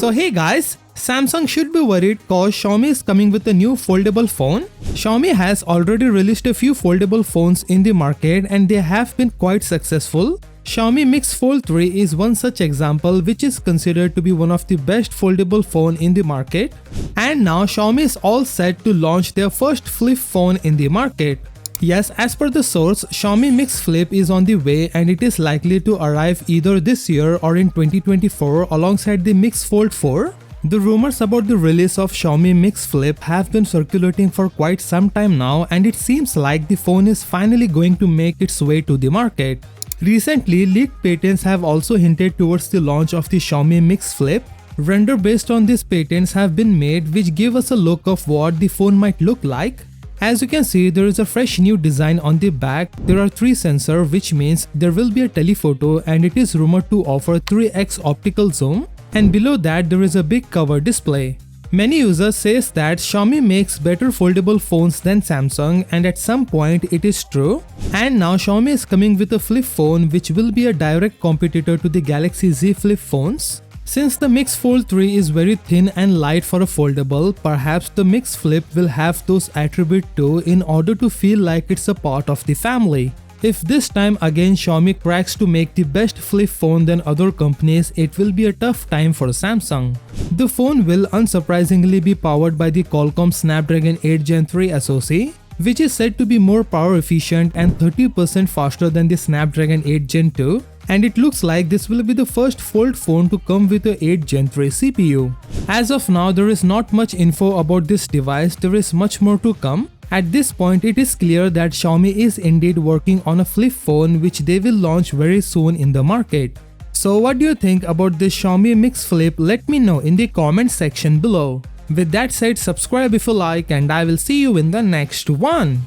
So hey guys, Samsung should be worried cause Xiaomi is coming with a new foldable phone. Xiaomi has already released a few foldable phones in the market and they have been quite successful. Xiaomi Mix Fold 3 is one such example which is considered to be one of the best foldable phone in the market. And now Xiaomi is all set to launch their first flip phone in the market. Yes, as per the source, Xiaomi Mix Flip is on the way and it is likely to arrive either this year or in 2024 alongside the Mix Fold 4. The rumors about the release of Xiaomi Mix Flip have been circulating for quite some time now and it seems like the phone is finally going to make its way to the market. Recently, leaked patents have also hinted towards the launch of the Xiaomi Mix Flip. Render based on these patents have been made which give us a look of what the phone might look like. As you can see, there is a fresh new design on the back. There are 3 sensors which means there will be a telephoto and it is rumored to offer 3x optical zoom. And below that there is a big cover display. Many users says that Xiaomi makes better foldable phones than Samsung and at some point it is true. And now Xiaomi is coming with a flip phone which will be a direct competitor to the Galaxy Z Flip phones. Since the Mix Fold 3 is very thin and light for a foldable, perhaps the Mix Flip will have those attributes too in order to feel like it's a part of the family. If this time again Xiaomi cracks to make the best flip phone than other companies, it will be a tough time for Samsung. The phone will unsurprisingly be powered by the Qualcomm Snapdragon 8 Gen 3 SoC, which is said to be more power efficient and 30% faster than the Snapdragon 8 Gen 2. And it looks like this will be the first fold phone to come with a 8 Gen 3 CPU. As of now, there is not much info about this device, there is much more to come. At this point, it is clear that Xiaomi is indeed working on a flip phone which they will launch very soon in the market. So what do you think about this Xiaomi Mix Flip? Let me know in the comment section below. With that said, subscribe if you like and I will see you in the next one.